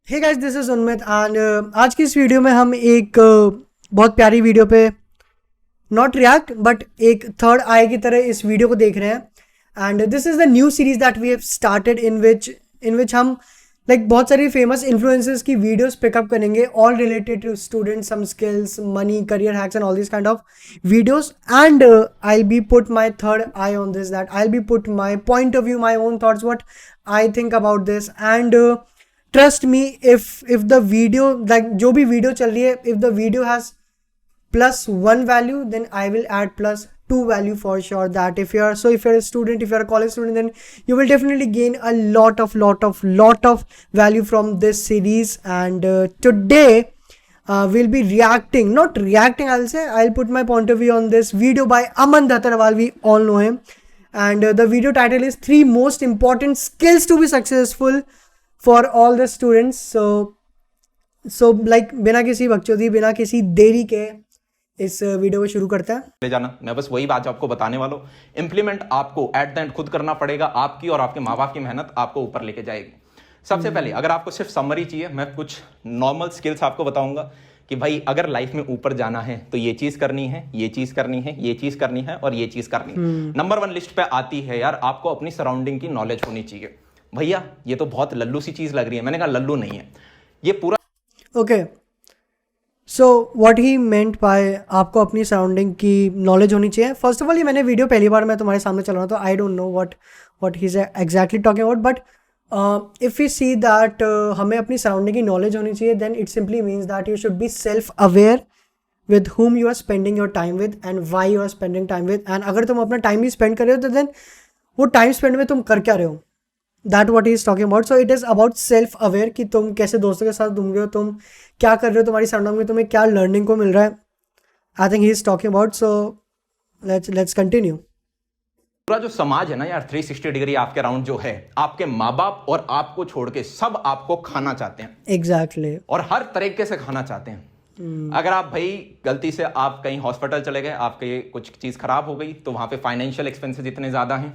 Hey guys, this is Unmit and आज की इस वीडियो में हम एक बहुत प्यारी वीडियो पे नॉट रिएक्ट बट एक थर्ड आई की तरह इस वीडियो को देख रहे हैं। And this is the new series that we have started in which हम बहुत सारी फेमस इन्फ्लुएंसर्स की वीडियोस पिकअप करेंगे, all related to students, some skills, money, career hacks and all this kind of videos. And I will be put my third eye on this, that I will be put my point of view, my own thoughts, what I think about this. And trust me, if the video, जो भी video चल रही है, if the video has +1 value, then I will add +2 value for sure. That if you're a student, if you're a college student, then you will definitely gain a lot of value from this series. And today we'll be reacting, not reacting, I'll put my point of view on this video by Aman Dhattarwal. We all know him. And the video title is 3 most important skills to be successful for all the students. So like बिना किसी बकचोदी, बिना किसी देरी के इस video को शुरू करते हैं। ले जाना, मैं बस वही बात आपको बताने वाला हूँ। इंप्लीमेंट आपको एट द एंड खुद करना पड़ेगा। आपकी और आपके माँ बाप की मेहनत आपको ऊपर लेके जाएगी। सबसे पहले अगर आपको सिर्फ समरी चाहिए, मैं कुछ नॉर्मल स्किल्स आपको बताऊंगा कि भाई अगर लाइफ में ऊपर जाना है तो ये चीज करनी है, ये चीज करनी है, ये चीज करनी है और ये चीज करनी है। नंबर 1 लिस्ट पे आती है यार, आपको अपनी सराउंडिंग की नॉलेज होनी चाहिए। भैया ये तो बहुत लल्लू सी चीज लग रही है, मैंने कहा लल्लू नहीं है ये पूरा। Okay, so what he meant by आपको अपनी सराउंडिंग की नॉलेज होनी चाहिए। फर्स्ट ऑफ ऑल, ये मैंने वीडियो पहली बार मैं तुम्हारे सामने चला रहा हूँ, तो I don't know what he is exactly talking about, but if you see that हमें अपनी सराउंडिंग की नॉलेज होनी चाहिए, then it simply means that you should be self aware with whom you are spending your time with and why you are spending time with। and अगर तुम अपना time ही spend कर रहे हो तो देन वो टाइम स्पेंड में तुम कर क्या रहे हो, that what he is talking about. So it is about self aware कि तुम कैसे दोस्तों के साथ घूम रहे हो, तुम क्या कर रहे हो, तुम्हारी सराउंडिंग में तुम्हें क्या लर्निंग को मिल रहा है। I think he is talking about, so let's continue. पूरा जो समाज है ना यार, 360 डिग्री आपके अराउंड जो है, आपके माँ बाप और आपको छोड़ के सब आपको खाना चाहते हैं। एग्जैक्टली। और हर तरीके से खाना चाहते हैं। अगर आप भाई गलती से आप कहीं हॉस्पिटल चले गए, आपके कुछ चीज खराब हो गई, तो वहां पे फाइनेंशियल एक्सपेंसेस इतने ज्यादा हैं,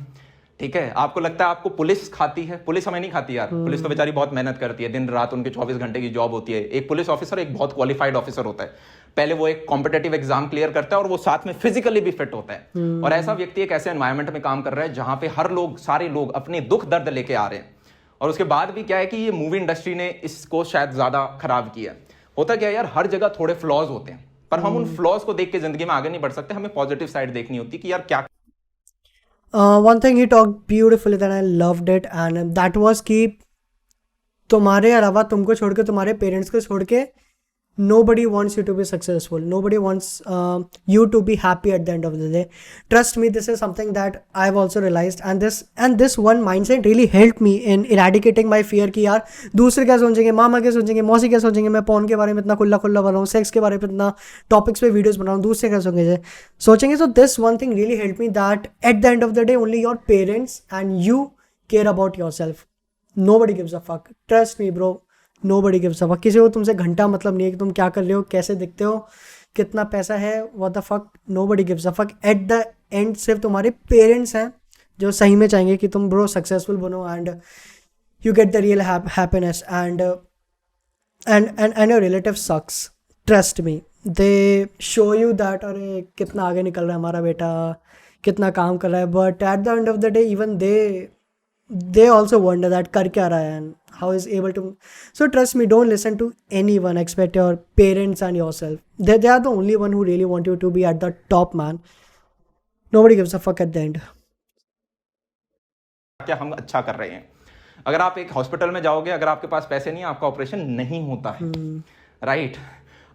ठीक है। आपको लगता है आपको पुलिस खाती है, पुलिस हमें नहीं खाती यार। पुलिस तो बेचारी बहुत मेहनत करती है, दिन रात उनके 24 घंटे की जॉब होती है। एक पुलिस ऑफिसर एक बहुत क्वालिफाइड ऑफिसर होता है। पहले वो एक कॉम्पिटेटिव एग्जाम क्लियर करता है और वो साथ में फिजिकली भी फिट होता है। और ऐसा व्यक्ति एक ऐसे एनवायरमेंट में काम कर रहा है जहां पे हर लोग, सारे लोग अपने दुख दर्द लेके आ रहे हैं। और उसके बाद भी क्या है कि ये मूवी इंडस्ट्री ने इसको शायद ज्यादा खराब किया। होता क्या है यार, हर जगह थोड़े फ्लॉज होते हैं, पर हम उन फ्लॉज को देख के जिंदगी में आगे नहीं बढ़ सकते। हमें पॉजिटिव साइड देखनी होती कि यार क्या। one thing he talked beautifully that I loved it, and that was कि तुम्हारे अलावा, तुमको छोड़ के, तुम्हारे पेरेंट्स को छोड़ के, nobody wants you to be successful, nobody wants you to be happy at the end of the day. Trust me, this is something that I've also realized, and this one mindset really helped me in eradicating my fear कि यार दूसरे क्या सोचेंगे, मामा क्या सोचेंगे, मौसी क्या सोचेंगे, मैं पॉन के बारे में इतना खुला बना रहा हूँ, सेक्स के बारे में इतना टॉपिक्स पे वीडियोस बना रहा हूँ, दूसरे क्या सोचेंगे। So this one thing really helped me that at the end of the day only your parents and you care about yourself. Nobody gives a fuck. Trust me bro, nobody gives a fuck. किसी को तुमसे घंटा मतलब नहीं है कि तुम क्या कर रहे हो, कैसे दिखते हो, कितना पैसा है, what the fuck, nobody gives a fuck. At the end सिर्फ तुम्हारे पेरेंट्स हैं जो सही में चाहेंगे कि तुम ब्रो सक्सेसफुल बनो and you get the real happiness and your relative sucks. Trust me, they show you that अरे कितना आगे निकल रहा है हमारा बेटा, कितना काम कर रहा है, but at the end of the day even they also wonder that कर क्या रहा है and how is able to. So trust me, don't listen to anyone except your parents and yourself. They are the only one who really want you to be at the top, man. Nobody gives a fuck at the end. क्या हम अच्छा कर रहे हैं। अगर आप एक hospital में जाओगे, अगर आपके पास पैसे नहीं, आपका ऑपरेशन नहीं होता है, राइट।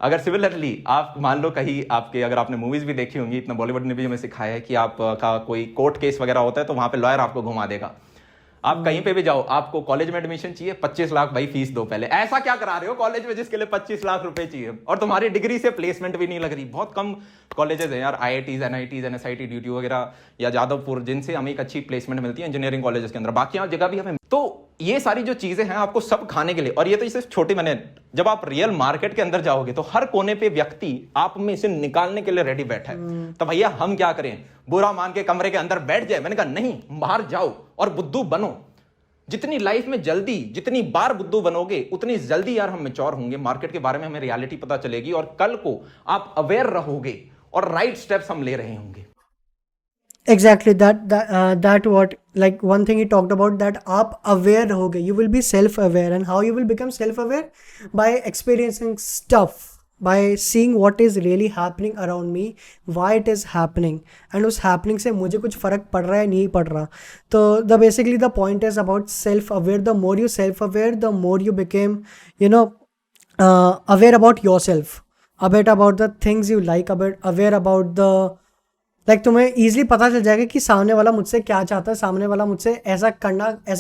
अगर सिमिलरली आप मान लो कहीं आपके, अगर आपने मूवीज भी देखी होंगी, इतना बॉलीवुड ने भी हमें सिखाया है कि आपका कोई कोर्ट केस वगैरह होता है तो वहां पे लॉयर आपको घुमा देगा। आप कहीं पे भी जाओ, आपको कॉलेज में एडमिशन चाहिए, 25 लाख भाई फीस दो पहले। ऐसा क्या करा रहे हो कॉलेज में जिसके लिए 25 लाख रुपए चाहिए, और तुम्हारी डिग्री से प्लेसमेंट भी नहीं लग रही। बहुत कम कॉलेजेस हैं यार, IITs, NITs, NSIT, DTU वगैरह या जादवपुर, जिनसे हमें एक अच्छी प्लेसमेंट मिलती है इंजीनियरिंग कॉलेजेस के अंदर। बाकी जगह भी हमें, तो ये सारी जो चीजें हैं आपको सब खाने के लिए। और ये तो सिर्फ छोटी, मैंने जब आप रियल मार्केट के अंदर जाओगे तो हर कोने पे व्यक्ति आप में से निकालने के लिए रेडी बैठा है। तो भैया हम क्या करें, बुरा मान के कमरे के अंदर बैठ जाए? मैंने कहा नहीं, बाहर जाओ और बुद्धू बनो। जितनी लाइफ में जल्दी, जितनी बार बुद्धू बनोगे, उतनी जल्दी यार हम मैच्योर होंगे, मार्केट के बारे में हमें रियलिटी पता चलेगी और कल को आप अवेयर रहोगे और राइट स्टेप्स हम ले रहे होंगे। Exactly, that what, like one thing he talked about, that आप aware रहोगे, you will be self aware, and how you will become self aware? By experiencing stuff, by seeing what is really happening around me, why it is happening, and उस happening से मुझे कुछ फ़र्क पड़ रहा है नहीं पड़ रहा। तो basically the point is about self aware. The more you self aware, the more you became, aware about yourself, aware about the things you like, aware about the, like तुम्हें ईजिली पता चल जाएगा कि सामने वाला मुझसे क्या चाहता है, सामने वाला मुझसे ऐसा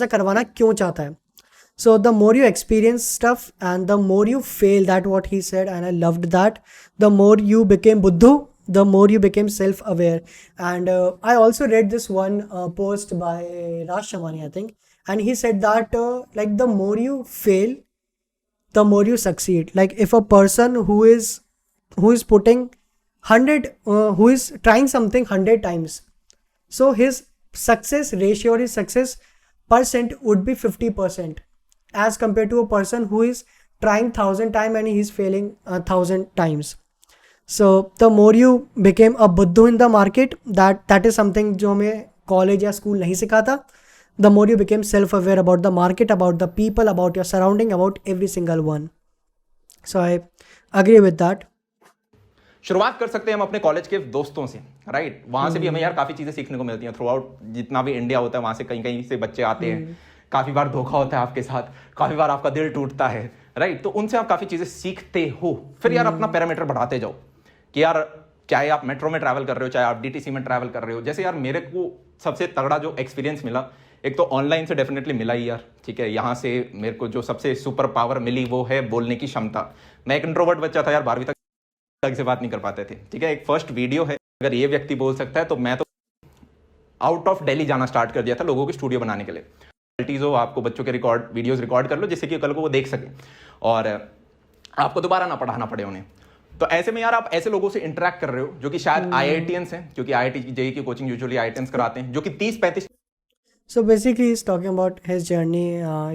करवाना क्यों चाहता है। So the more you experience stuff and the more you fail, that what he said and I loved that, the more you became बुद्धू, the more you became self-aware. And I also read this one post by Raj Shamani, I think, and he said that like the more you fail, the more you succeed. Like if a person who is putting 100, who is trying something 100 times, so his success ratio or his success percent would be 50%, as compared to a person who is trying 1000 times and he is failing 1000 times. So the more you became a buddhu in the market, that is something जो हमें college या school नहीं सिखाता. The more you became self-aware about the market, about the people, about your surrounding, about every single one. So I agree with that. शुरुआत कर सकते हैं हम अपने कॉलेज के दोस्तों से, राइट? वहां से भी हमें यार काफी चीजें सीखने को मिलती हैं। थ्रू आउट जितना भी इंडिया होता है वहां से कहीं कहीं से बच्चे आते हैं, काफी बार धोखा होता है आपके साथ, काफी बार आपका दिल टूटता है, राइट? तो उनसे आप काफी चीजें सीखते हो। फिर यार अपना पैरामीटर बढ़ाते जाओ कि यार चाहे आप मेट्रो में ट्रैवल कर रहे हो, चाहे आप डीटीसी में ट्रैवल कर रहे हो। जैसे यार मेरे को सबसे तगड़ा जो एक्सपीरियंस मिला, एक तो ऑनलाइन से डेफिनेटली मिला ही यार, ठीक है। यहाँ से मेरे को जो सबसे सुपर पावर मिली वो है बोलने की क्षमता। मैं एक इंट्रोवर्ट बच्चा था यार, 12वीं तक से बात नहीं कर पाते थे, ठीक है। एक फर्स्ट वीडियो है, अगर ये व्यक्ति बोल सकता है तो मैं तो आउट ऑफ दिल्ली जाना स्टार्ट कर दिया था लोगों के स्टूडियो बनाने के लिए। हो आपको बच्चों के वीडियोस रिकॉर्ड कर लो जिससे कि कल को वो देख सके और आपको दोबारा ना पढ़ाना पड़े उन्हें। तो ऐसे में यार आप ऐसे लोगों से इंटरेक्ट कर रहे हो जो कि शायद IITians हैं, क्योंकि IIT जेईई की कोचिंग यूजुअली IITians कराते हैं, जो कि 30-35। So basically he's talking about his journey.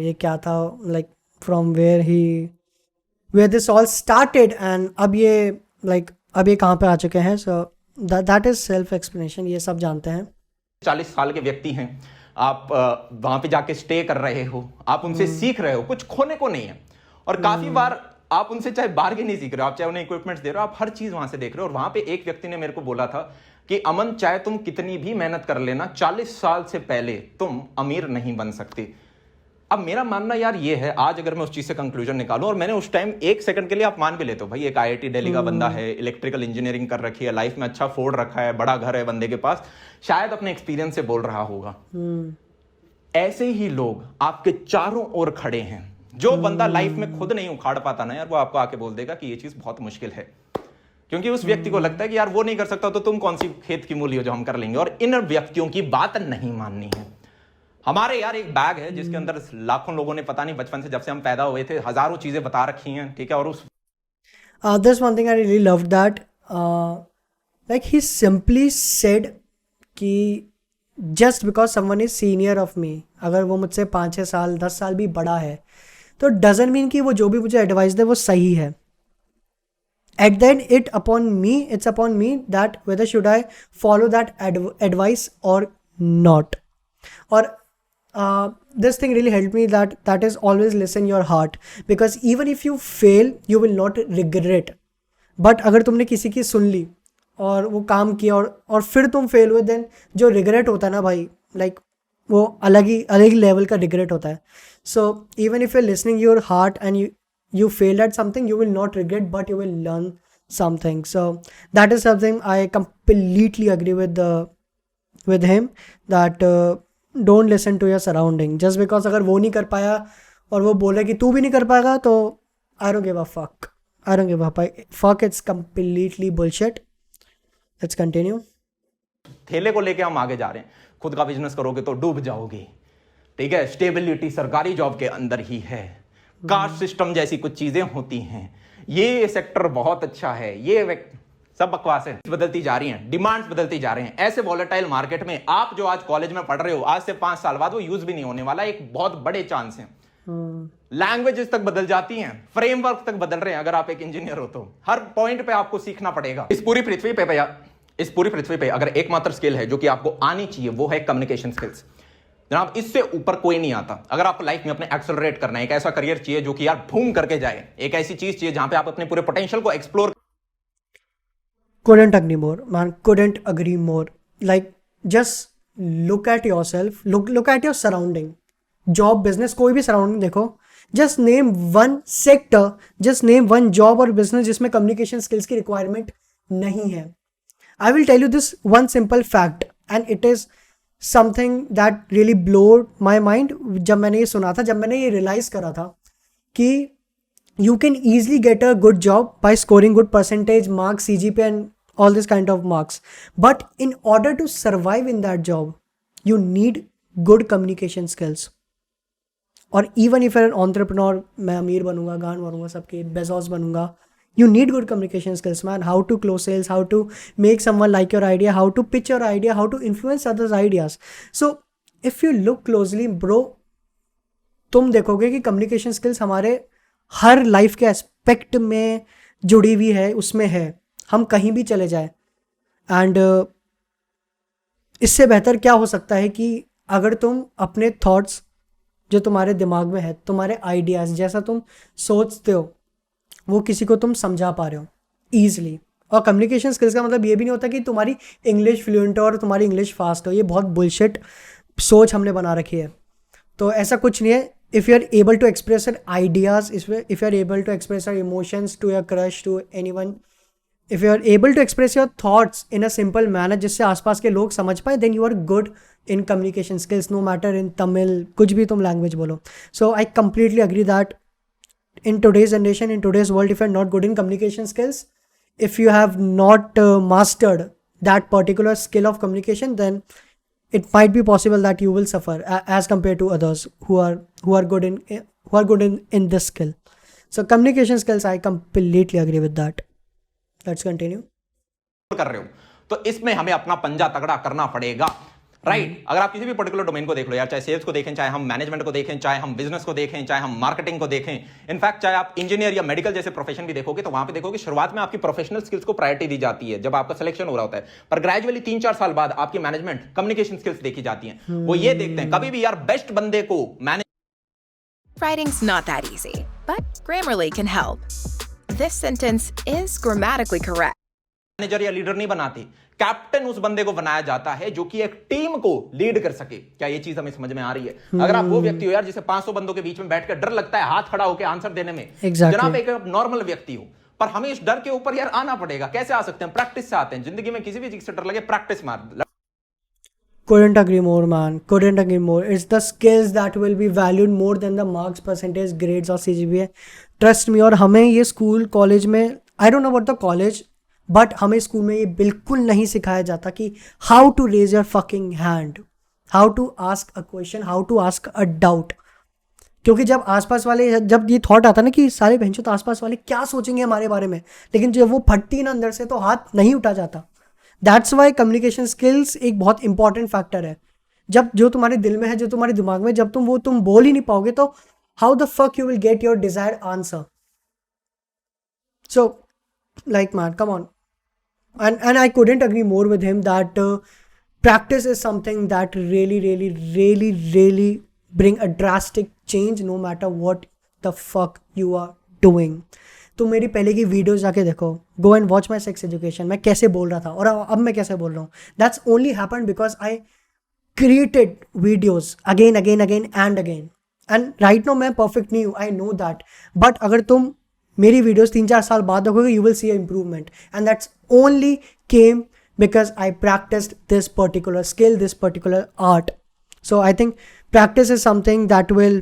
ये क्या था, like from where this all started, and अब ये कहाँ पे आ चुके हैं। So that is self explanation, ये सब जानते हैं। 40 साल के व्यक्ति हैं, आप वहां पे जाके स्टे कर रहे हो, आप उनसे सीख रहे हो, कुछ खोने को नहीं है। और काफी बार आप उनसे चाहे बार्गेन नहीं सीख रहे हो, आप चाहे उन्हें इक्विपमेंट्स दे रहे हो, आप हर चीज वहां से देख रहे हो। और वहां पे एक व्यक्ति ने मेरे को बोला था कि अमन, चाहे तुम कितनी भी मेहनत कर लेना, 40 साल से पहले तुम अमीर नहीं बन सकते। अब मेरा मानना यार ये है, आज अगर मैं उस चीज से कंक्लूजन निकालूं, और मैंने उस टाइम एक सेकंड के लिए आप मान भी लेते हो भाई, एक IIT दिल्ली का बंदा है, इलेक्ट्रिकल इंजीनियरिंग कर रखी है, लाइफ में अच्छा फोर्ड रखा है, बड़ा घर है बंदे के पास, शायद अपने एक्सपीरियंस से बोल रहा होगा। ऐसे ही लोग आपके चारों ओर खड़े हैं। जो बंदा लाइफ में खुद नहीं उखाड़ पाता ना यार, वो आपको आके बोल देगा कि ये चीज बहुत मुश्किल है, क्योंकि उस व्यक्ति को लगता है कि यार वो नहीं कर सकता तो तुम कौन सी खेत की मूली हो जो हम कर लेंगे। और इन व्यक्तियों की बात नहीं माननी है। हमारे यार एक बैग है जिसके अंदर लाखों लोगों ने, पता नहीं बचपन से जब से हम पैदा हुए थे, हजारों चीजें बता रखी हैं, ठीक है। और उस this one thing I really loved that like he simply said कि just because someone is senior of me, अगर वो मुझसे 5-6 साल 10 साल भी बड़ा है तो doesn't mean कि वो जो भी मुझे एडवाइस दे वो सही है। At the end it's upon me that whether should I follow that advice or not. Or this thing really helped me, that is always listen your heart, because even if you fail you will not regret. But अगर तुमने किसी की सुन ली और वो काम किया और फिर तुम फेल हुए, देन जो रिग्रेट होता है ना भाई, लाइक वो अलग ही लेवल का रिग्रेट होता है। So even if you are listening your heart and you failed at something, you will not regret, but you will learn something. So that is something I completely agree with him, that don't listen to your surrounding. Just because अगर वो नहीं कर पाया और वो बोले कि तू भी नहीं कर पाएगा, तो I don't give a fuck. I don't give a fuck. It's completely bullshit. Let's continue. थैले को लेके हम आगे जा रहे हैं। खुद का बिजनेस करोगे तो डूब जाओगे, ठीक है। स्टेबिलिटी सरकारी जॉब के अंदर ही है, कास्ट सिस्टम जैसी कुछ चीजें होती हैं। ये सेक्टर बहुत अच्छा है, ये सब बकवास है। बदलती जा रही हैं, डिमांड्स बदलती जा रहे हैं। ऐसे वॉलेटाइल मार्केट में आप जो आज कॉलेज में पढ़ रहे हो, आज से 5 साल बाद वो यूज भी नहीं होने वाला, एक बहुत बड़े चांस है। लैंग्वेजेस तक बदल जाती हैं, फ्रेमवर्क तक बदल रहे हैं। अगर आप एक इंजीनियर हो तो हर पॉइंट पे आपको सीखना पड़ेगा। इस पूरी पृथ्वी पे भैया, इस पूरी पृथ्वी पे अगर एकमात्र स्किल है जो कि आपको आनी चाहिए, वो है कम्युनिकेशन स्किल्स। जनाब, इससे ऊपर कोई नहीं आता। अगर आपको लाइफ में अपने एक्सेलरेट करना है, एक ऐसा करियर चाहिए जो कि यार बूम करके जाए, एक ऐसी चीज चाहिए जहां पे आप अपने पूरे पोटेंशियल को explore. Couldn't agree more, man. Couldn't agree more. Like, just look at yourself. Look at your surrounding. Job, business, कोई भी surrounding देखो. Just name one sector. Just name one job or business जिसमें communication skills की requirement नहीं है. I will tell you this one simple fact, and it is something that really blew my mind. जब मैंने ये सुना था, जब मैंने ये realize करा था कि you can easily get a good job by scoring good percentage marks, CGPA and all this kind of marks, but in order to survive in that job you need good communication skills. और even if you're an entrepreneur, मैं अमीर बनूंगा, गान बनूंगा, सबके Bezos बनूंगा, you need good communication skills, man. How to close sales, how to make someone like your idea, how to pitch your idea, how to influence others ideas. So if you look closely, bro, तुम देखोगे कि communication skills हमारे हर life के aspect में जुड़ी हुई है, उसमें है, हम कहीं भी चले जाए। एंड इससे बेहतर क्या हो सकता है कि अगर तुम अपने थॉट्स जो तुम्हारे दिमाग में है, तुम्हारे आइडियाज़, जैसा तुम सोचते हो वो किसी को तुम समझा पा रहे हो ईजिली। और कम्युनिकेशन स्किल्स का मतलब ये भी नहीं होता कि तुम्हारी इंग्लिश फ्लुएंट हो और तुम्हारी इंग्लिश फास्ट हो, ये बहुत बुलशिट सोच हमने बना रखी है। तो ऐसा कुछ नहीं है। If you are able to express your ideas, if you are able to express your emotions to your crush, to anyone, if you are able to express your thoughts in a simple manner जिससे आसपास के लोग समझ पाए, then you are good in communication skills, no matter in Tamil, कुछ भी तुम language बोलो. So I completely agree that in today's generation, in today's world, if you are not good in communication skills, if you have not mastered that particular skill of communication, then it might be possible that you will suffer as compared to others who are good in this skill. So communication skills, I completely agree with that. Let's continue. कर रहे हो तो इसमें हमें अपना पंजा तगड़ा करना पड़ेगा, राइट? अगर आप किसी भी पर्टिकुलर डोमेन को देख लो यार, चाहे सेल्स को देखें, चाहे हम मैनेजमेंट को देखें, चाहे हम बिजनेस को देखें, चाहे हम मार्केटिंग को देखें, इनफैक्ट चाहे आप इंजीनियर या मेडिकल जैसे प्रोफेशन भी देखोगे, तो वहां पे देखोगे शुरुआत में आपकी प्रोफेशनल स्किल्स को प्रायोरिटी दी जाती है जब आपका सिलेक्शन हो रहा होता है, पर ग्रेजुअली 3-4 साल बाद आपकी मैनेजमेंट कम्युनिकेशन स्किल्स देखी जाती हैं। वो ये देखते हैं कभी भी यार बेस्ट बंदे को manage. Writing's not that easy, but Grammarly can help. This sentence is grammatically correct. Manager या लीडर नहीं बनाते, कैप्टन उस बंदे को बनाया जाता है जो कि एक टीम को लीड कर सके। क्या ये चीज हमें समझ में आ रही है? अगर आप वो व्यक्ति हो यार जिसे 500 बंदों के बीच में बैठकर डर लगता है हाथ खड़ा होकर आंसर देने में, जनाब एक नॉर्मल व्यक्ति हो, पर हमें इस डर के ऊपर यार आना पड़ेगा। कैसे आ सकते हैं? प्रैक्टिस से आते हैं। जिंदगी में किसी भी चीज से डर लगे, प्रैक्टिस मार। Couldn't agree more, man. Couldn't agree more. It's the skills that will be valued more than the marks, percentage, grades or CGPA. Trust me. और हमें ये स्कूल कॉलेज में, I don't know about the college, but हमें school में ये बिल्कुल नहीं सिखाया जाता कि how to raise your fucking hand, how to ask a question, how to ask a doubt. क्योंकि जब आसपास वाले, जब ये थॉट आता ना कि सारे बहनचोद तो आसपास वाले क्या सोचेंगे हमारे बारे में, लेकिन जब वो फटती ना अंदर से तो हाथ नहीं उठा जाता। दैट्स वाई कम्युनिकेशन स्किल्स एक बहुत इंपॉर्टेंट फैक्टर है। जब जो तुम्हारे दिल में है, जो तुम्हारे दिमाग में, जब तुम बोल ही नहीं पाओगे तो how the fuck you will get your desired answer. So like man, come on. And I couldn't agree more with him that practice is something that really bring a drastic change no matter what the fuck you are doing. तो मेरी पहले की videos जाके देखो, go and watch my sex education, मैं कैसे बोल रहा था और अब मैं कैसे बोल रहा हूँ। That's only happen because I created videos again and again. And right now मैं परफेक्ट नहीं हूँ, आई नो दैट, बट अगर तुम मेरी वीडियोस 3-4 साल बाद देखोगे, you will see a improvement, and that's only came because I practiced this particular skill, this particular art. So I think practice is something that will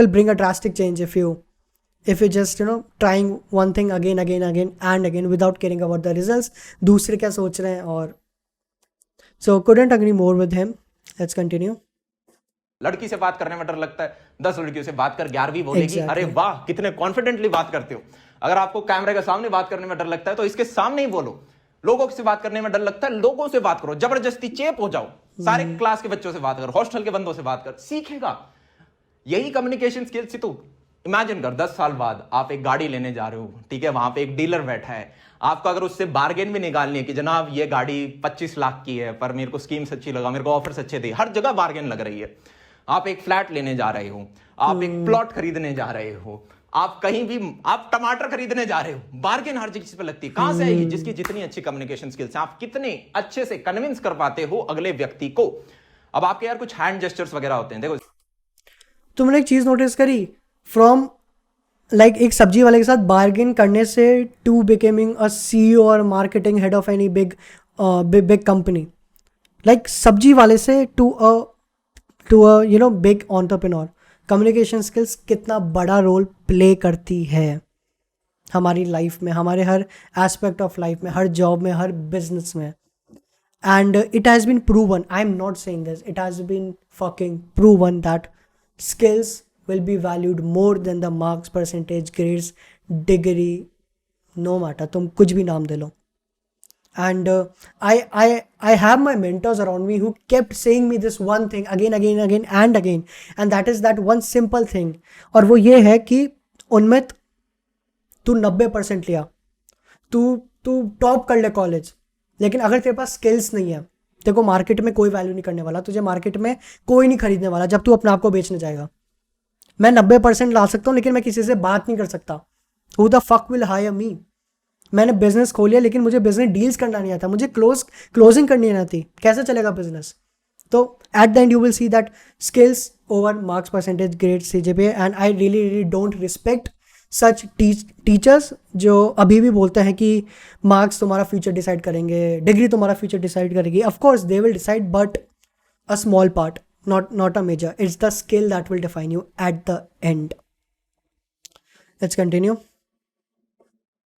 bring a drastic change if you just trying one thing again and again without caring about the results, दूसरे क्या सोच रहे हैं। और so couldn't agree more with him. Let's continue. लड़की से बात करने में डर लगता है, 10 लड़कियों से बात कर 11वीं बोलेगी, अरे वाह कितने कॉन्फिडेंटली बात करते हो। अगर आपको कैमरे के सामने बात करने में डर लगता है तो इसके सामने ही बोलो। लोगों से बात करने में डर लगता है, लोगों से बात करो, जबरदस्ती चेप हो जाओ, सारे क्लास के बच्चों से बात करो, हॉस्टल के बंदों से बात कर, सीखेगा। यही कम्युनिकेशन स्किल्स से। तो इमेजिन कर 10 साल बाद आप एक गाड़ी लेने जा रहे हो, ठीक है, वहां पे एक डीलर बैठा है, आपको अगर उससे बार्गेन भी निकालनी है कि जनाब ये गाड़ी 25 लाख की है पर मेरे को स्कीम्स अच्छी लगा, मेरे को ऑफर्स अच्छे थे, हर जगह बार्गेन लग रही है। आप एक फ्लैट लेने जा रहे हो, आप एक प्लॉट खरीदने जा रहे हो, आप कहीं भी आप टमाटर खरीदने जा रहे हो, बार्गेन हर चीज पे लगती है। कहां से आएगी? जिसकी जितनी अच्छी कम्युनिकेशन स्किल्स है, आप कितने अच्छे से कन्विंस कर पाते हो अगले व्यक्ति को। अब आपके यार कुछ हैंड जेस्चर्स वगैरह होते हैं, देखो तुमने एक चीज नोटिस करी, फ्रॉम लाइक एक सब्जी वाले के साथ बार्गेन करने से टू बिकमिंग अ CEO और marketing head of any big company, like सब्जी वाले से to a you know big entrepreneur, communication skills कितना बड़ा रोल प्ले करती है हमारी लाइफ में, हमारे हर एस्पेक्ट ऑफ लाइफ में, हर जॉब में, हर बिजनेस में। And it has been proven, I am not saying this, it has been fucking proven that skills will be valued more than the marks, percentage, grades, degree, no matter, तुम कुछ भी नाम दे लो। And I have my mentors around me who kept saying me this one thing again and again, and that is that one simple thing, और वो ये है कि उन्मित तू 90% लिया, तू टॉप कर ले कॉलेज, लेकिन अगर तेरे पास स्किल्स नहीं है, देखो मार्केट में कोई वैल्यू नहीं करने वाला, तुझे मार्केट में कोई नहीं खरीदने वाला जब तू अपने आप को बेचने जाएगा। मैं 90% ला सकता हूँ लेकिन मैं किसी से बात नहीं कर सकता। Who the fuck will hire me? मैंने बिजनेस खोलिया लेकिन मुझे बिजनेस डील्स करना नहीं आता, मुझे क्लोजिंग करनी नहीं आती, कैसे चलेगा बिजनेस? तो at the end you will see that skills over marks, percentage, grade, CGPA, and I really don't respect such teachers जो अभी भी बोलते हैं कि मार्क्स तुम्हारा फ्यूचर डिसाइड करेंगे, डिग्री तुम्हारा फ्यूचर डिसाइड करेगी। Of course they will decide, but a small part, not a major. It's the skill that will define you at the end. Let's continue.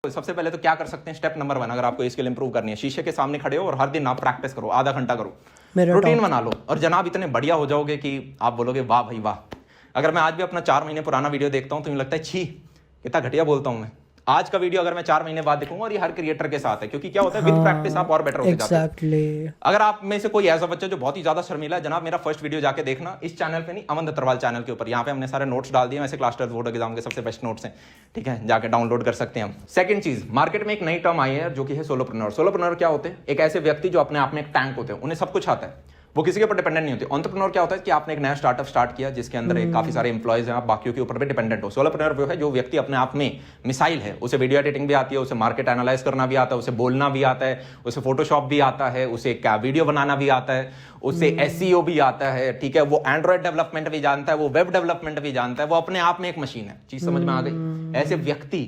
सबसे पहले तो क्या कर सकते हैं, स्टेप नंबर 1, अगर आपको ये स्किल इंप्रूव करनी है, शीशे के सामने खड़े हो और हर दिन आप प्रैक्टिस करो, आधा घंटा करो, रूटीन बना लो, और जनाब इतने बढ़िया हो जाओगे कि आप बोलोगे वाह भाई वाह। अगर मैं आज भी अपना 4 महीने पुराना वीडियो देखता हूं तो मुझे लगता है छी कितना घटिया बोलता हूं मैं। आज का वीडियो अगर मैं 4 महीने बाद देखूंगा, और ये हर क्रिएटर के साथ है, क्योंकि क्या होता है विद प्रैक्टिस आप और बेटर होते जाते हो। अगर आप में से कोई ऐसा बच्चा जो बहुत ही ज्यादा शर्मीला है, जनाब मेरा फर्स्ट वीडियो जाके देखना, इस चैनल पे नहीं, अमन दत्तरवाल चैनल के ऊपर, यहाँ पे हमने सारे नोट्स डाल दिए, वैसे क्लास 12 बोर्ड एग्जाम के सबसे बेस्ट नोट्स हैं, ठीक है, जाके डाउनलोड कर सकते हैं हम। सेकंड चीज, मार्केट में एक नई टर्म आई है जो कि है सोलोप्रेन्योर। सोलोप्रेन्योर क्या होते हैं? एक ऐसे व्यक्ति जो अपने आप में एक टैंक होते हैं, उन्हें सब कुछ आता है, वो किसी के ऊपर डिपेंडेंट नहीं होते। एंटरप्रेन्योर क्या होता है कि आपने एक नया स्टार्टअप स्टार्ट किया जिसके अंदर काफी सारे एम्प्लॉयज हैं, आप बाकियों के ऊपर भी डिपेंडेंट हो। सोलोप्रेन्योर वो है जो व्यक्ति अपने आप में मिसाइल है, उसे वीडियो एडिटिंग भी आती है, उसे मार्केट एनालाइज करना भी आता है, उसे बोलना भी आता है, उसे फोटोशॉप भी आता है, उसे क्या वीडियो बनाना भी आता है, उसे SEO भी आता है, ठीक है, वो एंड्रॉइड डेवलपमेंट भी जानता है, वो वेब डेवलपमेंट भी जानता है, वो अपने आप में एक मशीन है। चीज समझ में आ गई? ऐसे व्यक्ति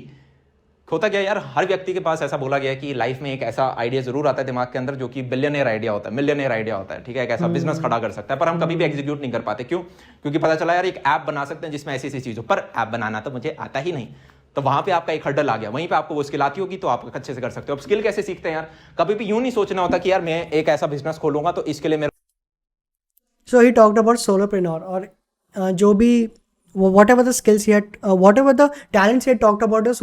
होता क्या यार, हर व्यक्ति के पास ऐसा बोला गया है कि लाइफ में एक ऐसा आइडिया जरूर आता है दिमाग के अंदर जो कि बिलियनियर आइडिया होता है, मिलियनियर आइडिया होता है, ठीक है, एक ऐसा बिजनेस खड़ा कर सकता है, पर हम कभी भी एग्जीक्यूट नहीं कर पाते। क्यों? क्योंकि पता चला यार एक ऐप बना सकते हैं जिसमें ऐसी ऐसी चीज हो, पर ऐप बनाना तो मुझे आता ही नहीं, तो वहां पे आपका एक हर्डल आ गया, वहीं पे आपको वो स्किल आती होगी तो आप अच्छे से कर सकते हो। अब स्किल कैसे सीखते हैं यार? कभी भी यूं नहीं सोचना होता कि यार मैं एक ऐसा बिजनेस खोलूंगा तो इसके लिए मेरे So he talked about solopreneur, और जो भी whatever the skills he had, whatever the talents he had talked about the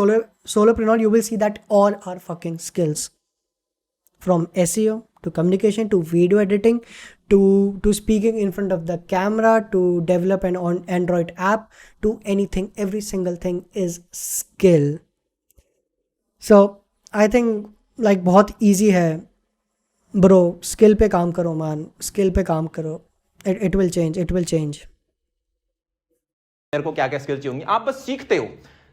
solopreneur, you will see that all are fucking skills, from SEO to communication to video editing to speaking in front of the camera to develop an Android app to anything. Every single thing is skill. So I think like बहुत easy है bro, skill पे काम करो man, skill पे काम करो, it will change. मेरे को क्या क्या स्किल चाहिए होंगी, आप बस सीखते हो।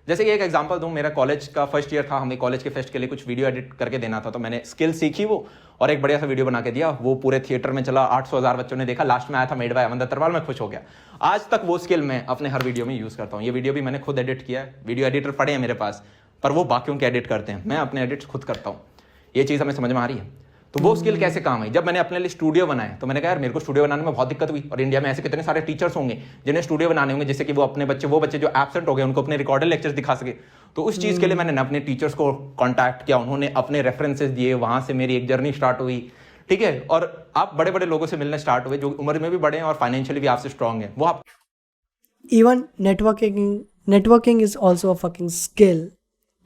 जैसे कि एक एग्जांपल दूं, मेरा कॉलेज का फर्स्ट ईयर था, हमें कॉलेज के फेस्ट के लिए कुछ वीडियो एडिट करके देना था, तो मैंने स्किल सीखी वो और एक बढ़िया सा वीडियो बना के दिया, वो पूरे थिएटर में चला, 800,000 बच्चों ने देखा, लास्ट में आया था मेड बाय अमन दत्तरवाल, मैं खुश हो गया। आज तक वो स्किल मैं अपने हर वीडियो में यूज करता हूँ। ये वीडियो भी मैंने खुद एडिट किया है, वीडियो एडिटर पड़े हैं मेरे पास, पर वो बाकियों के एडिट करते हैं, मैं अपने एडिट्स खुद करता हूँ। ये चीज़ हमें समझ में आ रही है? तो वो स्किल कैसे काम आई? जब मैंने अपने लिए स्टूडियो बनाया तो मैंने कहा यार मेरे को स्टूडियो बनाने में बहुत दिक्कत हुई, और इंडिया में ऐसे कितने सारे टीचर्स होंगे जिन्हें स्टूडियो बनाने होंगे, जिससे कि वो बच्चे जो एब्सेंट हो गए उनको अपने रिकॉर्डेड लेक्चर्स दिखा सके। तो उस चीज़ के लिए मैंने अपने टीचर्स को कॉन्टैक्ट किया, उन्होंने अपने रेफरेंसेस दिए, वहां से मेरी एक जर्नी स्टार्ट हुई, ठीक है। और आप बड़े बड़े लोगों से मिलने स्टार्ट हुए जो उम्र में भी बड़े हैं और फाइनेंशियली भी आपसे स्ट्रांग है। वो आप even networking is also a fucking skill,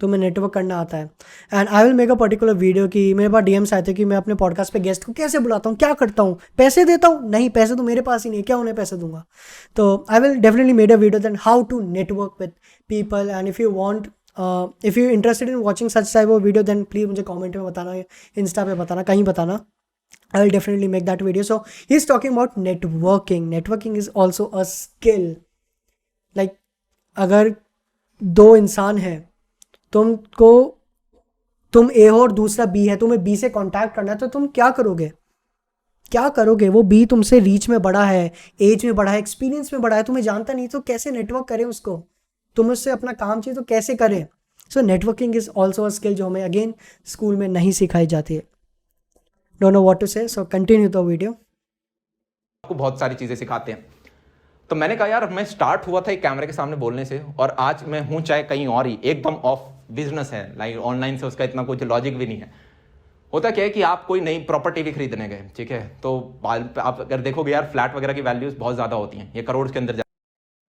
तुम्हें नेटवर्क करना आता है। And I will make a particular video कि मेरे पास डीएम्स आए थे कि मैं अपने पॉडकास्ट पे गेस्ट को कैसे बुलाता हूँ, क्या करता हूँ, पैसे देता हूँ, नहीं पैसे तो मेरे पास ही नहीं, क्या उन्हें पैसे दूंगा। तो I will definitely made a video than how to network with people. And if you want, if you interested in watching such type of video then please मुझे कॉमेंट में बताना, इंस्टा पे बताना, कहीं बताना। I will definitely make that video. So he's talking about networking. Networking is also a skill. Like अगर दो इंसान हैं, तुम A हो और दूसरा B है, तुम्हें B से कांटेक्ट करना है, तो तुम क्या करोगे? वो B तुमसे रीच में बड़ा है, एज में बड़ा है, एक्सपीरियंस में बड़ा है, तुम्हें जानता नहीं, तो कैसे नेटवर्क करें उसको? तुम उससे अपना काम चाहिए तो कैसे करें? So networking is also a skill जो हमें अगेन स्कूल में नहीं सिखाई जाती है। Don't know what to say, so continue the video. आपको बहुत सारी चीजें सिखाते हैं। तो मैंने कहा यार, मैं स्टार्ट हुआ था एक कैमरे के सामने बोलने से, और आज मैं हूं चाहे कहीं और ही, एकदम ऑफ बिजनेस है, लाइक ऑनलाइन से उसका इतना कुछ लॉजिक भी नहीं है। होता क्या है कि आप कोई नई प्रॉपर्टी भी खरीदने गए, ठीक है, तो आप अगर देखोगे यार, फ्लैट वगैरह की वैल्यूज बहुत ज्यादा होती हैं, ये करोड़ के अंदर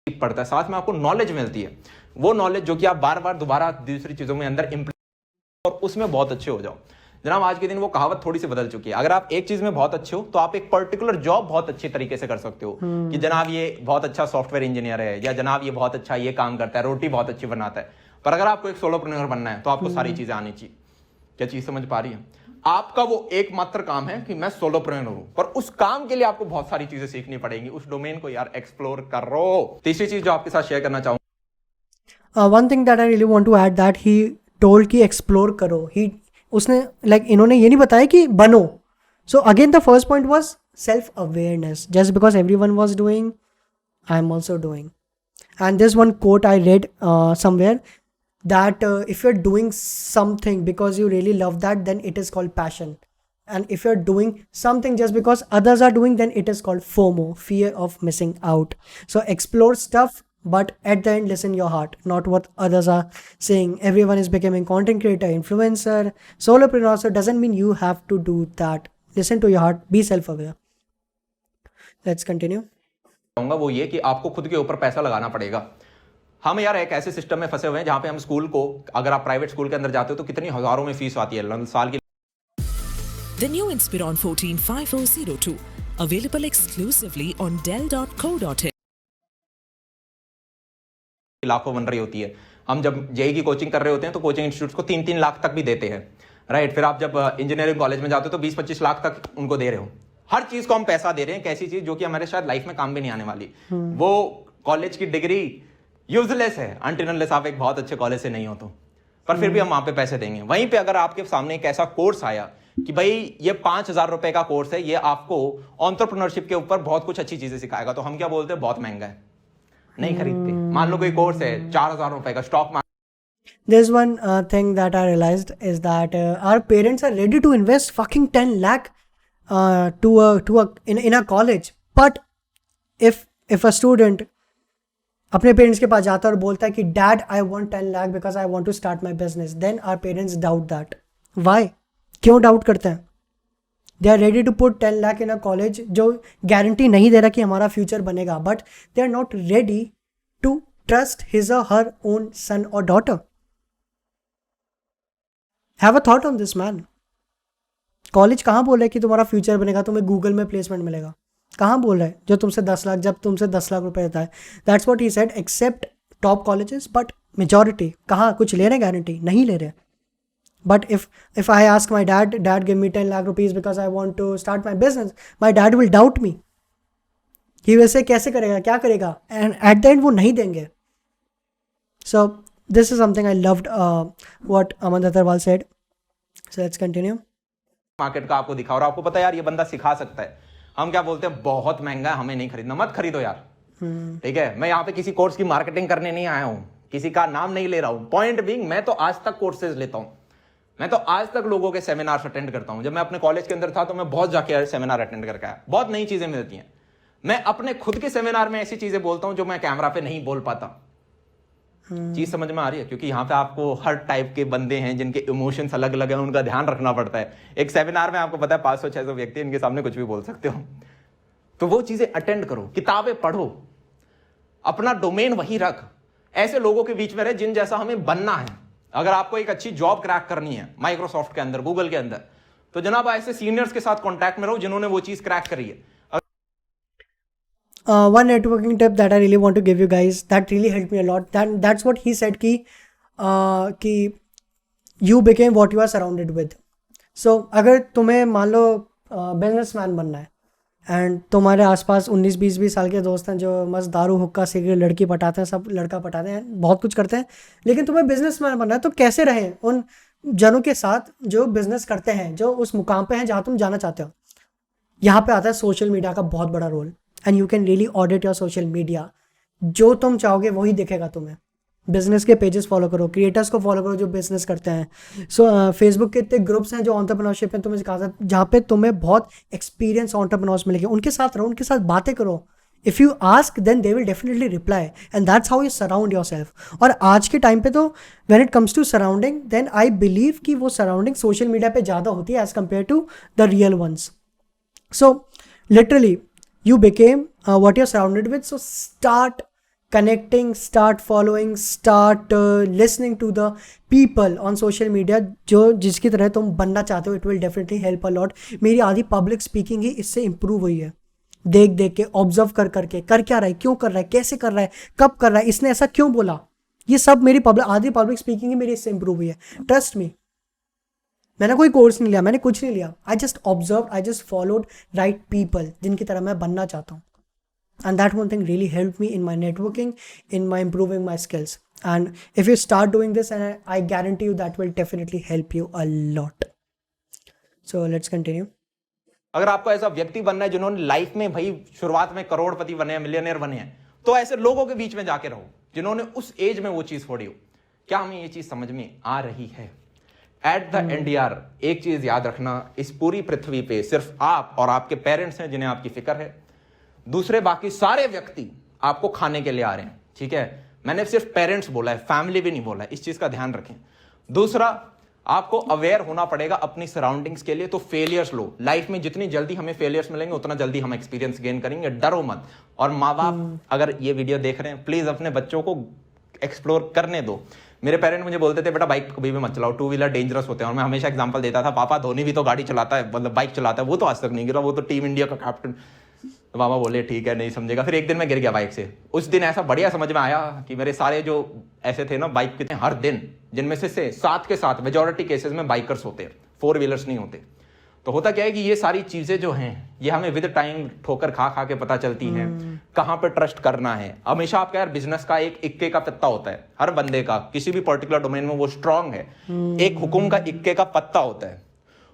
पड़ता है। साथ में आपको नॉलेज मिलती है, वो नॉलेज जो कि आप बार बार दोबारा दूसरी चीजों में अंदर इम्प्लीमेंट और उसमें बहुत अच्छे हो जाओ। जनाब आज के दिन वो कहावत थोड़ी सी बदल चुकी है। अगर आप एक चीज में बहुत अच्छे हो तो आप एक पर्टिकुलर जॉब बहुत अच्छे तरीके से कर सकते हो, कि जनाब ये बहुत अच्छा सॉफ्टवेयर इंजीनियर है, या जनाब ये बहुत अच्छा ये काम करता है, रोटी बहुत अच्छी बनाता है। पर अगर आपको एक सोलोप्रेन्योर बनना है तो आपको सारी चीजें आनी चाहिए। क्या चीज समझ पा रही है? आपका वो एकमात्र काम है कि मैं सोलोप्रेन्योर हूं, पर उस काम के लिए आपको बहुत सारी चीजें सीखनी पड़ेंगी। उस डोमेन को यार एक्सप्लोर करो। तीसरी चीज जो आपके साथ शेयर करना चाहूंगा, one thing that I really want to add, that he told कि एक्सप्लोर करो। उसने इन्होंने ये नहीं बताया कि बनो। So again the first point was self awareness. Just because everyone was doing, I am also doing. And this one quote I read somewhere, that if you're doing something because you really love that, then it is called passion. And if you're doing something just because others are doing, then it is called FOMO, fear of missing out. So explore stuff, but at the end listen your heart, not what others are saying. Everyone is becoming content creator, influencer, solopreneur, so doesn't mean you have to do that. Listen to your heart, be self aware. Let's continue. वो ये कि आपको खुद के ऊपर पैसा लगाना पड़ेगा। हम यार एक ऐसे सिस्टम में फंसे हुए हैं जहां पे हम स्कूल को, अगर आप प्राइवेट स्कूल के अंदर जाते हो तो कितनी हजारों में फीस आती है साल की। The new Inspiron 145002 available exclusively on Dell.co.in. लाखों बन रही होती है। हम जब जेई की कोचिंग कर रहे होते हैं तो कोचिंग इंस्टीट्यूट को 3-3 लाख तक भी देते हैं, राइट। फिर आप जब इंजीनियरिंग कॉलेज में जाते हो तो 20-25 लाख तक उनको दे रहे हो। हर चीज को हम पैसा दे रहे हैं, कैसी चीज जो कि हमारे शायद लाइफ में काम भी नहीं आने वाली। वो कॉलेज की डिग्री यूजलेस है अनटिल अनलेस आप एक बहुत अच्छे कॉलेज से नहीं हो तो, पर फिर भी हम वहां पे पैसे देंगे। वहीं पे अगर आपके सामने एक ऐसा कोर्स आया कि भाई ये 5,000 रुपए का कोर्स है, ये आपको एंटरप्रेन्योरशिप के ऊपर बहुत कुछ अच्छी चीजें सिखाएगा, तो हम क्या बोलते हैं, बहुत महंगा है, नहीं खरीदते। मान लो कोई कोर्स है 4,000 रुपए का, stock market. There's one thing that I realized is that our parents are ready to invest fucking 10 lakh in a college, but if a student अपने पेरेंट्स के पास जाता है और बोलता है कि dad I want 10 lakh because I want to start my business, then our parents doubt that. Why? क्यों डाउट करते हैं? They are ready to put 10 lakh in a college जो गारंटी नहीं दे रहा कि हमारा फ्यूचर बनेगा, but they are not ready to trust his or her own son or daughter. Have a thought on this man. College कहाँ बोल रहा है कि तुम्हारा फ्यूचर बनेगा, तुम्हें गूगल में प्लेसमेंट मिलेगा? कहाँ बोल रहा है जो तुमसे 10 लाख, जब तुमसे 10 लाख रुपए देता है? That's what he said, except top colleges, but majority कहाँ कुछ ले रहे हैं? गारंटी नहीं ले रहे। But if I ask my dad give me 10 lakh rupees because I want to start my business, my dad will doubt me. He वैसे कैसे करेगा, क्या करेगा? एंड एट द एंड वो नहीं देंगे। So this is something I loved what Aman Agarwal said. So let's continue. Market का आपको दिखा, और आपको पता है यार ये बंदा सिखा सकता है। हम क्या बोलते हैं, बहुत महंगा है, हमें नहीं खरीदना। मत खरीदो यार, ठीक है। मैं यहाँ पे किसी कोर्स की मार्केटिंग करने नहीं आया हूँ, किसी का नाम नहीं ले रहा हूँ। पॉइंट बीइंग, मैं तो आज तक कोर्सेज लेता हूँ, मैं तो आज तक लोगों के सेमिनार्स अटेंड करता हूँ। जब मैं अपने कॉलेज के अंदर था तो मैं बहुत जाके सेमिनार अटेंड करके आया, बहुत नई चीजें मिलती हैं। मैं अपने खुद के सेमिनार में ऐसी चीजें बोलता हूँ जो मैं कैमरा पे नहीं बोल पाता। चीज समझ में आ रही है? क्योंकि यहाँ पे आपको हर टाइप के बंदे हैं जिनके इमोशंस अलग अलग हैं, उनका ध्यान रखना पड़ता है। एक सेमिनार में आपको पता है 500-600 व्यक्ति, इनके सामने कुछ भी बोल सकते हो। तो वो चीजें अटेंड करो, किताबें पढ़ो, अपना डोमेन वही रख, ऐसे लोगों के बीच में रहे जिन जैसा हमें बनना है। अगर आपको एक अच्छी जॉब क्रैक करनी है माइक्रोसॉफ्ट के अंदर, गूगल के अंदर, तो जनाब ऐसे सीनियर्स के साथ कॉन्टैक्ट में रहो जिन्होंने वो चीज क्रैक करी है। One networking tip that I really want to give you guys that really helped me a lot. That's what he said कि you became what you are surrounded with. So अगर तुम्हें मान लो बिजनेसमैन बनना है and तुम्हारे आसपास 19-20 साल के दोस्त हैं जो मस्त दारू हुक्का सिगरेट लड़की पटाते हैं, सब लड़का पटाते हैं, बहुत कुछ करते हैं, लेकिन तुम्हें बिजनेसमैन बनना है तो कैसे रहें उन जनों के साथ जो बिजनेस करते हैं, जो उस मुकाम पे हैं जहाँ तुम जाना चाहते हो। यहाँ पे आता है सोशल मीडिया का बहुत बड़ा role and you can really audit your social media. जो तुम चाहोगे वही दिखेगा तुम्हें। बिजनेस के पेजेस फॉलो करो, क्रिएटर्स को फॉलो करो जो बिजनेस करते हैं। सो फेसबुक के इतने ग्रुप्स हैं जो एंटरप्रेन्योरशिप में तुम्हें सिखाता है, जहाँ पे तुम्हें बहुत एक्सपीरियंस एंटरप्रेन्योर्स मिलेंगे। उनके साथ रहो, उनके साथ बातें करो। If you ask then they will definitely reply and that's how you surround yourself. और आज के टाइम पे तो when it comes to surrounding then I believe कि वो सराउंडिंग सोशल मीडिया पे ज़्यादा होती है as compared to the real ones. So literally you became what you're surrounded with. So start connecting, start following, start listening to the people on social media जो जिसकी तरह तुम बनना चाहते हो। It will definitely help a lot. मेरी आधी public speaking ही इससे इम्प्रूव हुई है, देख देख के, ऑब्जर्व कर करके, कर क्या रहा है, क्यों कर रहा है, कैसे कर रहा है, कब कर रहा है, इसने ऐसा क्यों बोला, ये सब मेरी आधी पब्लिक स्पीकिंग ही मेरी इससे इम्प्रूव हुई है। ट्रस्ट मी, मैंने कोई कोर्स नहीं लिया, मैंने कुछ नहीं लिया। I just observe, I just followed right people जिनकी तरह मैं बनना चाहता हूँ। And that one thing really help me in my networking, in my improving my skills. And if you start doing this and I guarantee you that will definitely help you a lot. So let's continue. अगर आपको ऐसा व्यक्ति बनना है जिन्होंने life में भाई शुरुआत में करोड़पति बने हैं, मिलियनियर बने हैं, तो ऐसे लोगों के बीच में जाके रहो जिन्होंने उस एज में वो चीज फोड़ी हो। क्या हमें ये चीज समझ में आ रही है? एट द एंड यार एक चीज याद रखना, इस पूरी पृथ्वी पे सिर्फ आप और आपके पेरेंट्स हैं जिन्हें आपकी फिक्र है। दूसरे बाकी सारे व्यक्ति आपको खाने के लिए आ रहे हैं, ठीक है? मैंने सिर्फ पेरेंट्स बोला है, फैमिली भी नहीं बोला है, इस चीज का ध्यान रखें। दूसरा, आपको अवेयर होना पड़ेगा अपनी सराउंडिंग्स के लिए। तो फेलियर्स लो, लाइफ में जितनी जल्दी हमें फेलियर्स मिलेंगे उतना जल्दी हम एक्सपीरियंस गेन करेंगे। डरो मत। और माँ बाप अगर ये वीडियो देख रहे हैं, प्लीज अपने बच्चों को एक्सप्लोर करने दो। मेरे पेरेंट मुझे बोलते थे बेटा बाइक कभी भी मत चलाओ, टू व्हीलर डेंजरस होते हैं। और मैं हमेशा एग्जांपल देता था, पापा धोनी भी तो गाड़ी चलाता है, मतलब बाइक चलाता है, वो तो आज तक नहीं गिरा, वो तो टीम इंडिया का कैप्टन। तो पापा बोले ठीक है नहीं समझेगा। फिर एक दिन मैं गिर गया बाइक से। उस दिन ऐसा बढ़िया समझ में आया कि मेरे सारे जो ऐसे थे ना बाइक के थे हर दिन, जिनमें से 7 के 7 मेजॉरिटी केसेस में बाइकर्स होते हैं, 4 व्हीलर्स नहीं होते। तो होता क्या है कि ये सारी चीजें जो हैं ये हमें विद टाइम ठोकर खा खा के पता चलती हैं कहाँ पे ट्रस्ट करना है। हमेशा आपका यार बिजनेस का एक इक्के का पत्ता होता है, हर बंदे का किसी भी पर्टिकुलर डोमेन में वो स्ट्रांग है, एक हुकुम का इक्के का पत्ता होता है।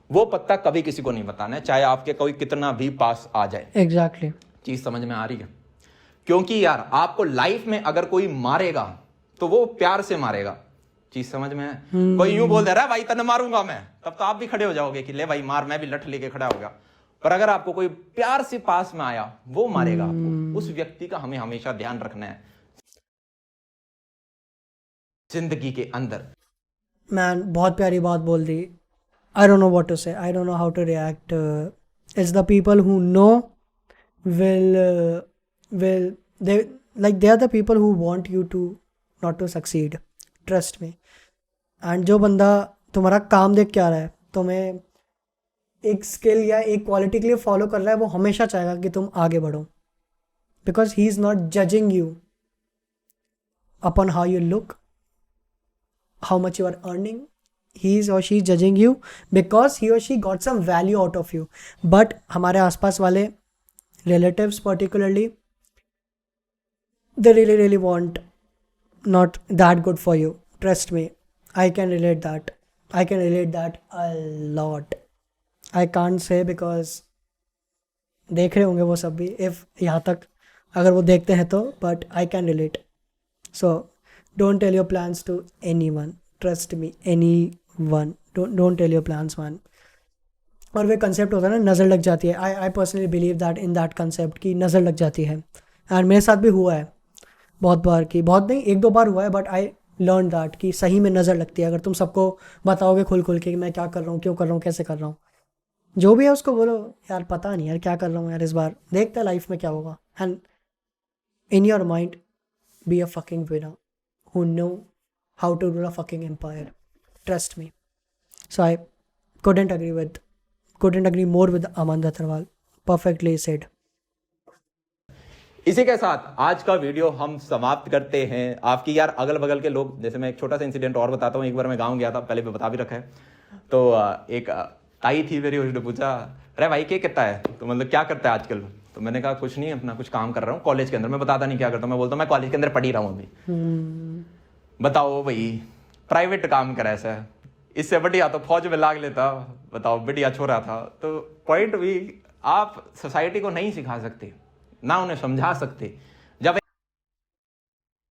वो पत्ता कभी किसी को नहीं बताना है, चाहे आपके कोई कितना भी पास आ जाए। एग्जैक्टली। चीज समझ में आ रही है? क्योंकि यार आपको लाइफ में अगर कोई मारेगा तो वो प्यार से मारेगा। चीज समझ में है? कोई यूं बोल दे रहा है भाई तने मारूंगा मैं, तब तो आप भी खड़े हो जाओगे कि ले भाई मार, मैं भी लठ लेके खड़ा हो गया। पर अगर आपको कोई प्यार से पास में आया, वो मारेगा आपको। उस व्यक्ति का हमें हमेशा ध्यान रखना है जिंदगी के अंदर। मैन बहुत प्यारी बात बोल दी। I don't know what to say, I don't know how to react. It's the people who know will they are the people who want you to not to succeed, trust me. And जो बंदा तुम्हारा काम देख के आ रहा है, तुम्हें एक स्किल या एक क्वालिटी के लिए फॉलो कर रहा है, वो हमेशा चाहेगा कि तुम आगे बढ़ो, because he is not judging you upon how you look, how much you are earning. He is or she is judging you because he or she got some value out of you. But हमारे आसपास वाले relatives particularly, they really want not that good for you. Trust me, I can relate that. I can relate that a lot. I can't say because देख रहे होंगे वो सब भी, if यहाँ तक अगर वो देखते हैं तो, but I can relate. So don't tell your plans to anyone. Trust me, anyone. Don't tell your plans, man. और वे कंसेप्ट होता है ना, नज़र लग जाती है. I personally believe that in that concept कि नज़र लग जाती है. एंड मेरे साथ भी हुआ है बहुत बार, की बहुत नहीं 1-2 बार हुआ है, बट आई लर्न दैट कि सही में नज़र लगती है. अगर तुम सबको बताओगे खुल के कि मैं क्या कर रहा हूँ, क्यों कर रहा हूँ, कैसे कर रहा हूँ, जो भी है उसको बोलो यार पता नहीं यार क्या कर रहा हूँ यार, इस बार देखते हैं लाइफ में क्या होगा. And in your mind be a fucking winner who know how to rule a fucking empire. Trust me. So I couldn't agree more with Aman Datharwal. Perfectly said. इसी के साथ आज का वीडियो हम समाप्त करते हैं। आपकी यार अगल बगल के लोग, जैसे मैं एक छोटा सा इंसिडेंट और बताता हूँ। एक बार मैं गाँव गया था, पहले भी बता भी रखा है। तो एक ताई थी मेरी, उसने पूछा अरे भाई क्या करता है, तो मतलब क्या करता है आजकल। तो मैंने कहा कुछ नहीं, अपना कुछ काम कर रहा हूँ कॉलेज के अंदर। मैं बताता नहीं क्या करता हूँ, मैं बोलता हूँ मैं कॉलेज के अंदर पढ़ी रहा हूँ अभी। बताओ भाई, प्राइवेट काम करा ऐसा, इससे बढ़िया तो फौज में लाग लेता। बताओ, बढ़िया छोरा था। तो पॉइंट भी, आप सोसाइटी को नहीं सिखा सकते, ना उन्हें समझा सकते। जब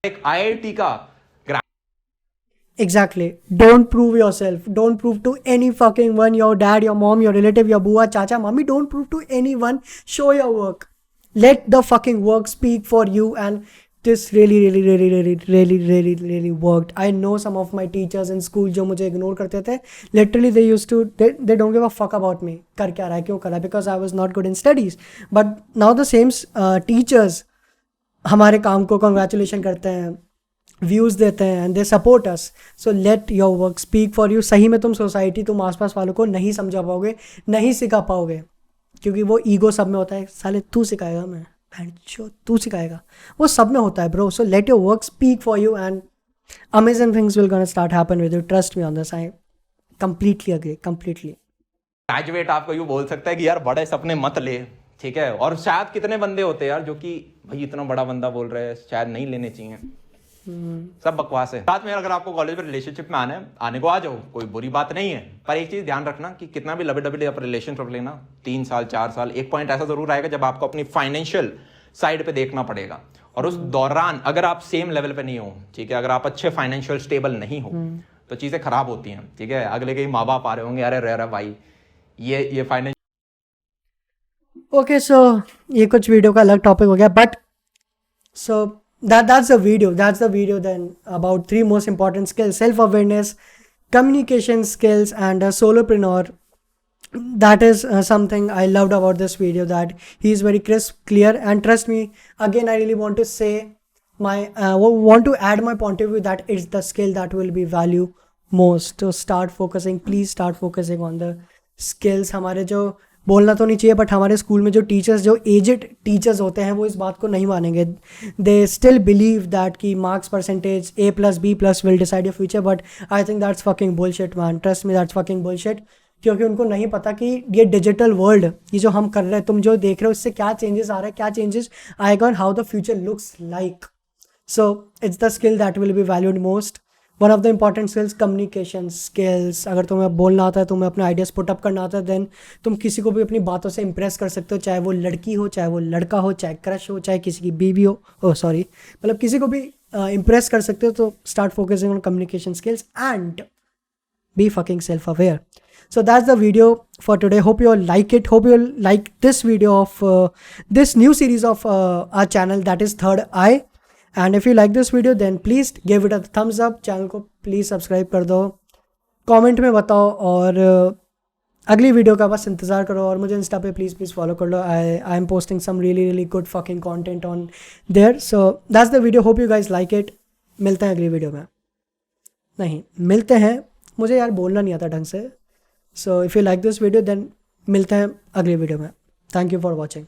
एक IIT का Exactly. Don't prove yourself. Don't prove to any fucking one, your dad, your mom, your relative, your bua, chacha, mummy. Don't prove to anyone. Show your work. Let the fucking work speak for you. And this really worked. I know some of my teachers in school जो मुझे ignore करते थे. Literally they used to, they don't give a fuck about me. कर क्या रहा है, क्यों कर रहा है, because I was not good in studies. But now the same teachers हमारे काम को congratulation करते हैं, व्यूज़ देते हैं, and they support us. So let your work speak for you. सही में तुम सोसाइटी, तुम आसपास वालों को नहीं समझा पाओगे, नहीं सिखा पाओगे, क्योंकि वो ईगो सब में होता है. साले तू सिखाएगा, मैं जो तू सिखाएगा, वो सब में होता है bro. So let your work speak for you and amazing things will gonna start happen with you. Trust me on this. I completely agree, completely. Graduate आपको यूँ बोल सकता है कि यार बड़े सपने मत ले, ठीक है। और शायद कितने बंदे होते हैं यार जो कि भाई इतना बड़ा बंदा बोल रहे हैं, शायद नहीं लेने चाहिए, सब बकवास है। साथ में अगर आपको कॉलेज में रिलेशनशिप में आना है, आने को आ जाओ, कोई बुरी बात नहीं है। पर एक चीज ध्यान रखना कि कितना भी लबे आप रिलेशनशिप लेना, 3 साल 4 साल, एक पॉइंट ऐसा जरूर आएगा जब आपको अपनी फाइनेंशियल साइड पे देखना पड़ेगा। और उस दौरान अगर आप सेम लेवल पे नहीं हो, ठीक है, अगर आप अच्छे फाइनेंशियल स्टेबल नहीं हो, तो चीजें खराब होती हैं, ठीक है। अगले के ही माँ बाप आ रहे होंगे, अरे रह भाई ये फाइनेंशियल। ओके, सो ये कुछ वीडियो का अलग टॉपिक हो गया, but so that's the video then about 3 most important skills: self-awareness, communication skills, and solopreneur. That is something I loved about this video, that he is very crisp, clear, and trust me, again I really want to say want to add my point of view that it's the skill that will be value most. So please start focusing on the skills. हमारे जो बोलना तो नहीं चाहिए, but हमारे school में जो teachers, जो एजेड टीचर्स होते हैं, वो इस बात को नहीं मानेंगे. दे स्टिल बिलीव दैट कि marks percentage A+B+ will decide your future, but I think that's fucking bullshit man. Trust me, that's fucking bullshit. क्योंकि उनको नहीं पता कि ये डिजिटल वर्ल्ड, ये जो हम कर रहे हैं, तुम जो देख रहे हो, इससे क्या चेंजेस आ रहा है, क्या चेंजेस आएगा, and how the future looks like. So it's the skill that will be valued most. One of the important skills, communication skills. अगर तुम्हें बोलना आता है, तुम्हें अपने आइडियाज़ पुट अप करना आता है, देन तुम किसी को भी अपनी बातों से इंप्रेस कर सकते हो, चाहे वो लड़की हो, चाहे वो लड़का हो, चाहे क्रश हो, चाहे किसी की बीवी हो, मतलब किसी को भी इंप्रेस कर सकते हो. तो start focusing on communication skills and be fucking self aware. So that's the video for today. Hope you all like it. Hope you all like this video of this new series of our channel, that is Third Eye. And if you like this video, then please give it a thumbs up. Channel को please subscribe कर दो, comment में बताओ, और अगली video का बस इंतज़ार करो. और मुझे इंस्टा पे प्लीज़ फॉलो कर लो. I am posting some really good fucking content on there. So that's the video. Hope you guys like it. मिलते हैं अगली वीडियो में. नहीं, मिलते हैं, मुझे यार बोलना नहीं आता ढंग से. So if you like this video, then मिलते हैं अगली वीडियो में. Thank you for watching.